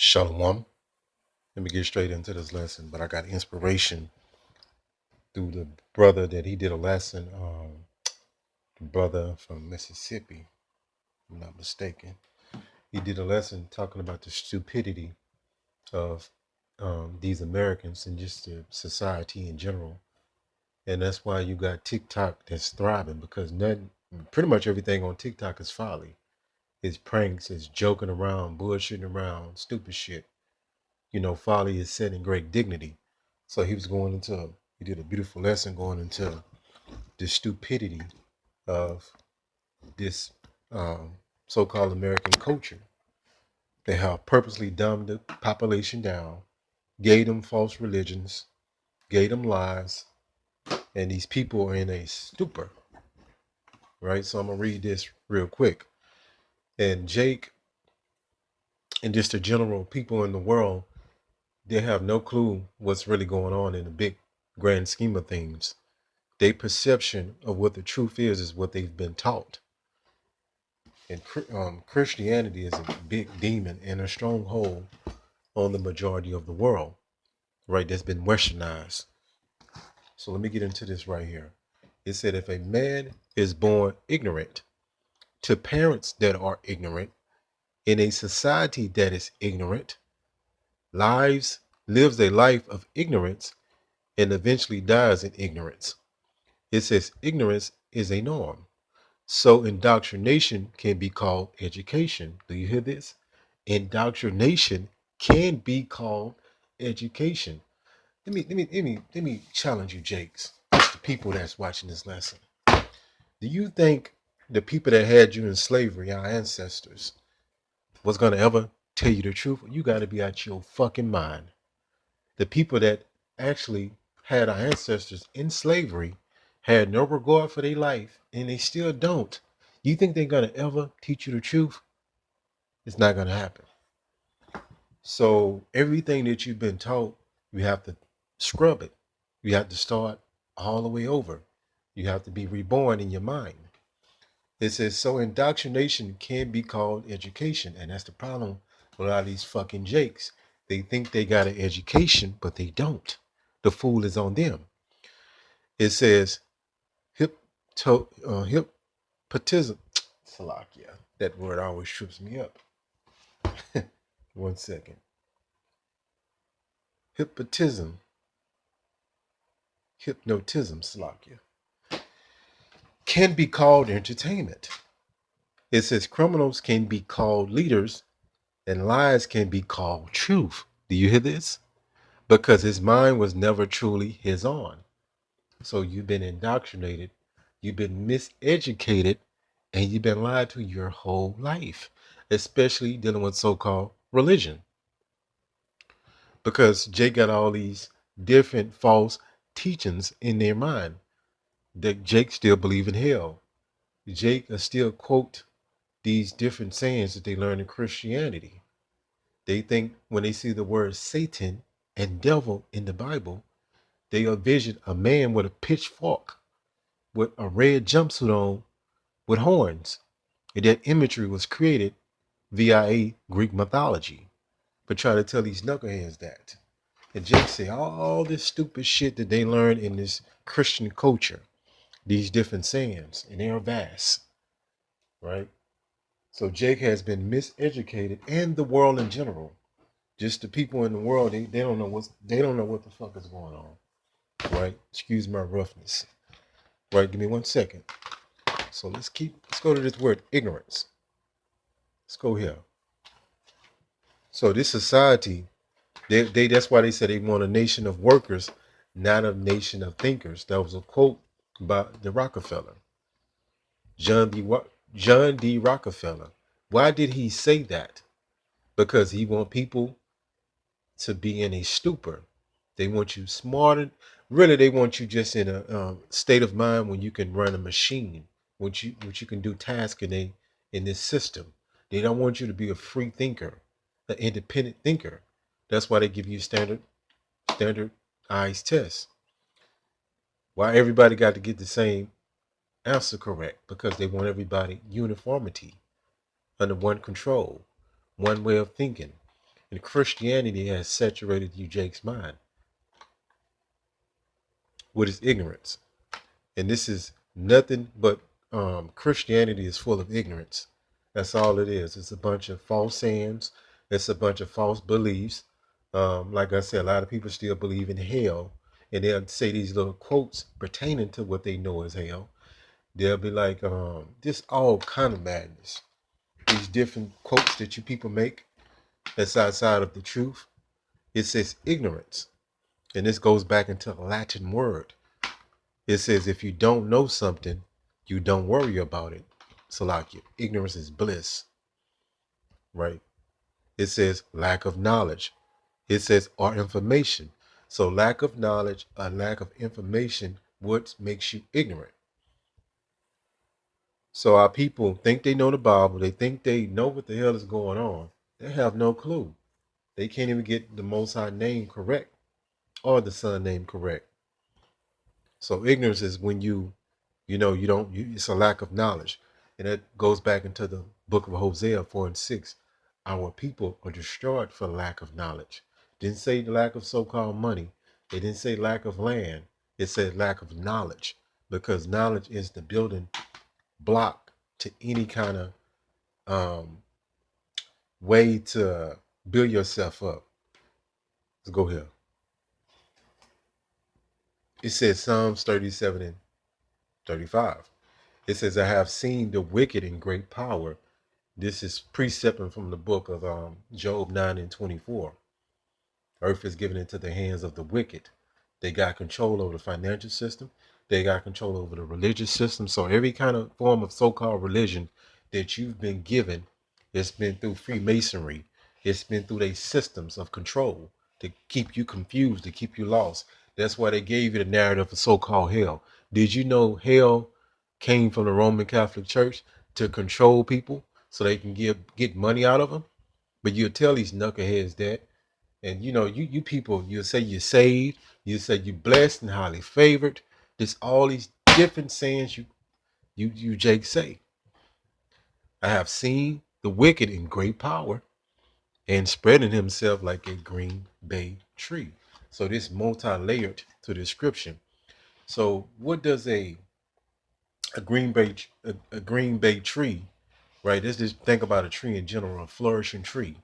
Shalom. Let me get straight into this lesson, but I got inspiration through the brother that he did a lesson, the brother from Mississippi, if I'm not mistaken. He did a lesson talking about the stupidity of these Americans and just the society in general. And that's why you got TikTok that's thriving because pretty much everything on TikTok is folly. It's pranks, it's joking around, bullshitting around, stupid shit. Folly is set in great dignity. So he did a beautiful lesson going into the stupidity of this so-called American culture. They have purposely dumbed the population down, gave them false religions, gave them lies, and these people are in a stupor, right? So I'm gonna read this real quick. And Jake and just the general people in the world, they have no clue what's really going on in the big grand scheme of things. Their perception of what the truth is what they've been taught. And Christianity is a big demon and a stronghold on the majority of the world, right? That's been westernized. So let me get into this right here. It said if a man is born ignorant to parents that are ignorant in a society that is ignorant, lives a life of ignorance and eventually dies in ignorance. It says ignorance is a norm. So indoctrination can be called education. Do you hear this? Indoctrination can be called education. Let me challenge you, Jakes. It's the people that's watching this lesson. Do you think the people that had you in slavery, our ancestors, was gonna ever tell you the truth? You gotta be out your fucking mind. The people that actually had our ancestors in slavery had no regard for their life, and they still don't. You think they're gonna ever teach you the truth? It's not gonna happen. So everything that you've been taught, you have to scrub it. You have to start all the way over. You have to be reborn in your mind. It says so indoctrination can be called education, and that's the problem with a lot of these fucking jakes. They think they got an education, but they don't. The fool is on them. It says hypnotism. Salakia. That word always trips me up. One second. Hypnotism. Hypnotism, Salakia, can be called entertainment. It says criminals can be called leaders and lies can be called truth. Do you hear this? Because his mind was never truly his own. So you've been indoctrinated, you've been miseducated, and you've been lied to your whole life, especially dealing with so-called religion. Because Jake got all these different false teachings in their mind that Jake still believe in hell. Jake still quote these different sayings that they learn in Christianity. They think when they see the word Satan and devil in the Bible, they envision a man with a pitchfork, with a red jumpsuit on, with horns. And that imagery was created via Greek mythology. But try to tell these knuckleheads that. And Jake say all this stupid shit that they learn in this Christian culture, these different sayings, and they are vast, right? So Jake has been miseducated and the world in general. Just the people in the world, they don't know what the fuck is going on. Right? Excuse my roughness. Right, give me 1 second. So let's go to this word ignorance. Let's go here. So this society, they that's why they said they want a nation of workers, not a nation of thinkers. That was a quote by the Rockefeller. John D. John D. Rockefeller. Why did he say that? Because he want people to be in a stupor. They want you smarter. Really, they want you just in a state of mind when you can run a machine, which you can do tasks in this system. They don't want you to be a free thinker, an independent thinker. That's why they give you standardized tests. Why everybody got to get the same answer correct? Because they want everybody uniformity under one control, one way of thinking. And Christianity has saturated you, Jake's mind. What is ignorance? And this is nothing but Christianity is full of ignorance. That's all it is. It's a bunch of false sayings. It's a bunch of false beliefs. Like I said, a lot of people still believe in hell, and they'll say these little quotes pertaining to what they know as hell. They'll be like, this all kind of madness. These different quotes that you people make that's outside of the truth. It says ignorance, and this goes back into a Latin word. It says if you don't know something, you don't worry about it. Salakia. Ignorance is bliss, right? It says lack of knowledge. It says or information. So lack of knowledge, a lack of information, what makes you ignorant? So our people think they know the Bible. They think they know what the hell is going on. They have no clue. They can't even get the Most High name correct or the Son name correct. So ignorance is when you don't, it's a lack of knowledge. And that goes back into the book of Hosea 4 and 6. Our people are destroyed for lack of knowledge. Didn't say lack of so-called money. It didn't say lack of land. It said lack of knowledge, because knowledge is the building block to any kind of way to build yourself up. Let's go here. It says Psalms 37 and 35. It says, I have seen the wicked in great power. This is precepting from the book of Job 9 and 24. Earth is given into the hands of the wicked. They got control over the financial system. They got control over the religious system. So every kind of form of so-called religion that you've been given, it's been through Freemasonry. It's been through their systems of control to keep you confused, to keep you lost. That's why they gave you the narrative of so-called hell. Did you know hell came from the Roman Catholic Church to control people so they can get money out of them? But you'll tell these knuckleheads that. And you people, you'll say you're saved, you say you're blessed and highly favored. There's all these different sayings you Jake say. I have seen the wicked in great power and spreading himself like a green bay tree. So this multi-layered to description. So what does a green bay tree, right? Let's just think about a tree in general, a flourishing tree.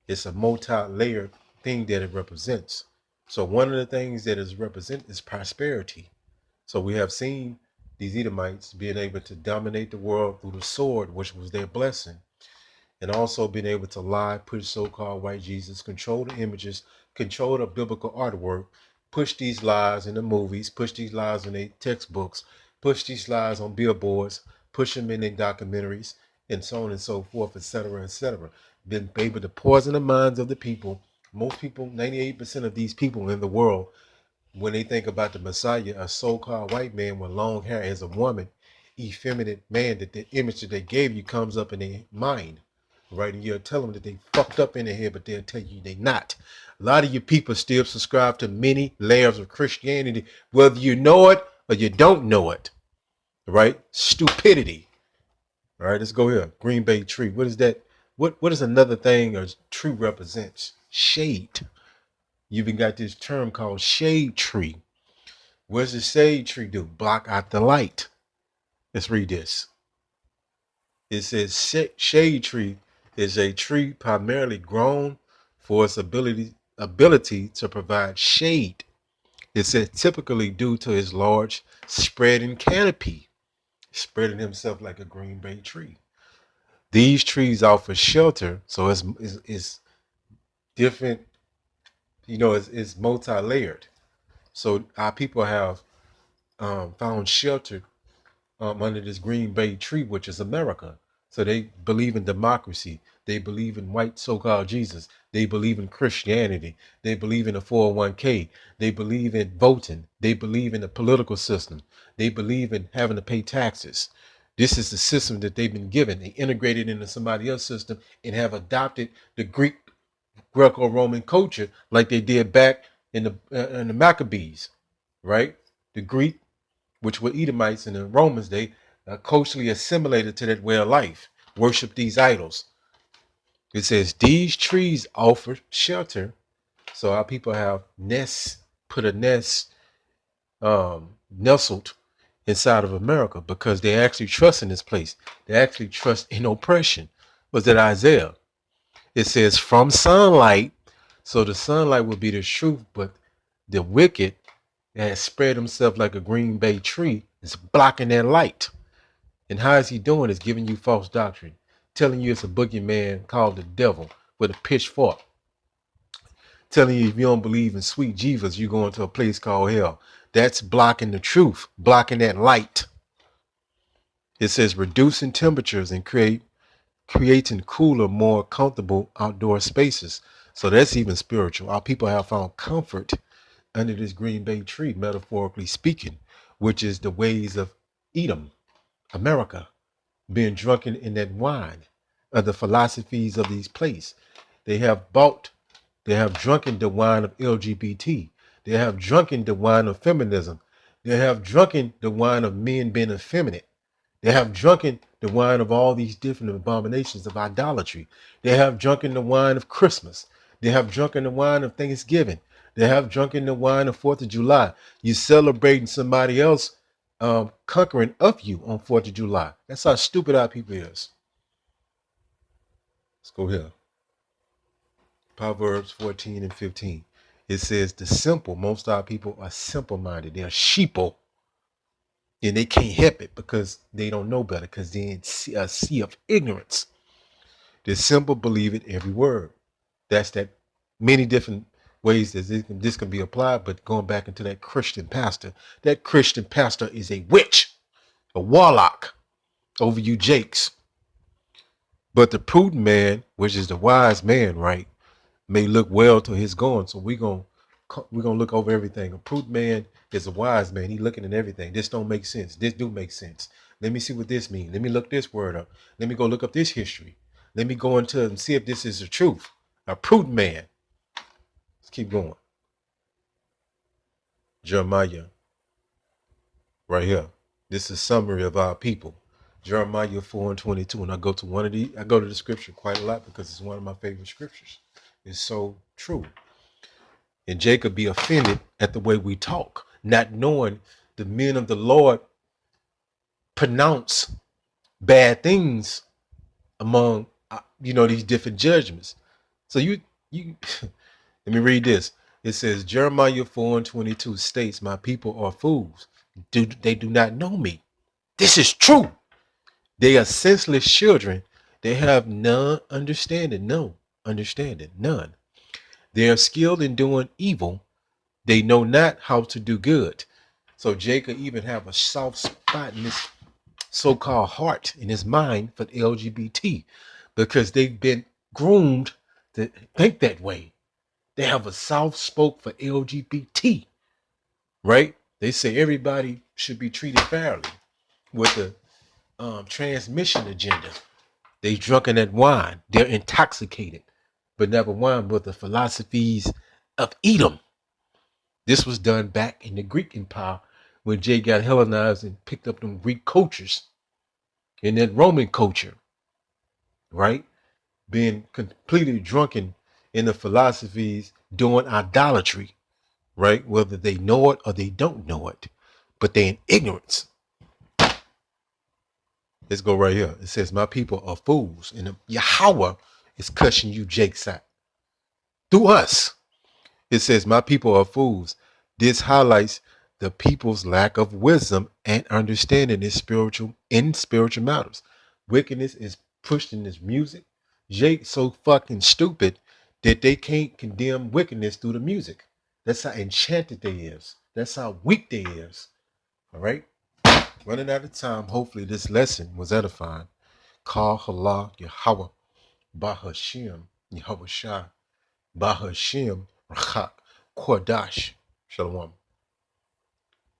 It's a multi-layered thing that it represents. So one of the things that is represent is prosperity. So we have seen these Edomites being able to dominate the world through the sword, which was their blessing, and also being able to lie, push so-called white Jesus, control the images, control the biblical artwork, push these lies in the movies, push these lies in their textbooks, push these lies on billboards, push them in their documentaries, and so on and so forth, etc., etc. Been able to poison the minds of the people. Most people, 98% of these people in the world, when they think about the Messiah, a so-called white man with long hair as a woman, effeminate man, that the image that they gave you comes up in their mind, right? And you'll tell them that they fucked up in their head, but they'll tell you they not. A lot of you people still subscribe to many layers of Christianity, whether you know it or you don't know it, right? Stupidity. All right, let's go here. Green Bay tree. What is that? What is another thing a tree represents? Shade. You even got this term called shade tree. What does the shade tree do? Block out the light. Let's read this. It says shade tree is a tree primarily grown for its ability to provide shade. It says typically due to its large spreading canopy, spreading himself like a green bay tree. These trees offer shelter, so it's different. It's multi-layered. So our people have found shelter under this green bay tree, which is America. So they believe in democracy. They believe in white so-called Jesus. They believe in Christianity. They believe in the 401k. They believe in voting. They believe in the political system. They believe in having to pay taxes. This is the system that they've been given. They integrated into somebody else's system and have adopted the Greco-Roman culture like they did back in the Maccabees, right? The Greek, which were Edomites, and the Romans, they culturally assimilated to that way of life, worship these idols. It says these trees offer shelter. So our people have nests, put a nest nestled inside of America because they actually trust in this place. They actually trust in oppression. Was it Isaiah? It says from sunlight. So the sunlight will be the truth, but the wicked that has spread himself like a green bay tree is blocking that light. And how is he doing? Is giving you false doctrine, telling you it's a boogeyman called the devil with a pitchfork, telling you if you don't believe in sweet Jesus, you're going to a place called hell. That's blocking the truth, blocking that light. It says reducing temperatures and creating cooler, more comfortable outdoor spaces. So that's even spiritual. Our people have found comfort under this green bay tree, metaphorically speaking, which is the ways of Edom, America, being drunken in that wine of the philosophies of these places. They have drunken the wine of LGBT. They have drunken the wine of feminism. They have drunken the wine of men being effeminate. They have drunken the wine of all these different abominations of idolatry. They have drunken the wine of Christmas. They have drunken the wine of Thanksgiving. They have drunken the wine of 4th of July. You celebrating somebody else conquering of you on 4th of July. That's how stupid our people is. Let's go here. Proverbs 14 and 15. It says the simple, most of our people are simple-minded. They're sheeple. And they can't help it because they don't know better, because they're in a sea of ignorance. The simple believe it every word. That's that many different ways that this can be applied, but going back into that Christian pastor is a witch, a warlock over you jakes. But the prudent man, which is the wise man, right, may look well to his going. So we're gonna look over everything. A prudent man is a wise man. He looking at everything. This don't make sense. This do make sense. Let me see what this means. Let me look this word up. Let me go look up this history. Let me go into it and see if this is the truth. A prudent man. Let's keep going. Jeremiah, right here. This is a summary of our people. Jeremiah 4 and 22. And I go to the scripture quite a lot because it's one of my favorite scriptures. It's so true. And Jacob be offended at the way we talk, not knowing the men of the Lord pronounce bad things among these different judgments. So you let me read this. It says Jeremiah 4 and 22 states, my people are fools. They do not know me. This is true. They are senseless children. They have none understanding. No understanding. None. They are skilled in doing evil. They know not how to do good. So Jacob even have a soft spot in his so-called heart, in his mind, for the LGBT, because they've been groomed to think that way. They have a soft spot for LGBT, right? They say everybody should be treated fairly with the transmission agenda. They drunken that wine. They're intoxicated, but never wine with the philosophies of Edom. This was done back in the Greek Empire when Jay got Hellenized and picked up them Greek cultures and that Roman culture, right? Being completely drunken in the philosophies, doing idolatry, right? Whether they know it or they don't know it, but they're in ignorance. Let's go right here. It says, my people are fools, and Yahweh is cussing you, Jake's out. Through us. It says, my people are fools. This highlights the people's lack of wisdom and understanding in spiritual matters. Wickedness is pushed in this music. Jake so fucking stupid that they can't condemn wickedness through the music. That's how enchanted they is. That's how weak they is. All right. Running out of time. Hopefully this lesson was edifying. Call Allah Yahweh Bahashim Yahweh Shah Bahashim Rachak Kodash. Shalom.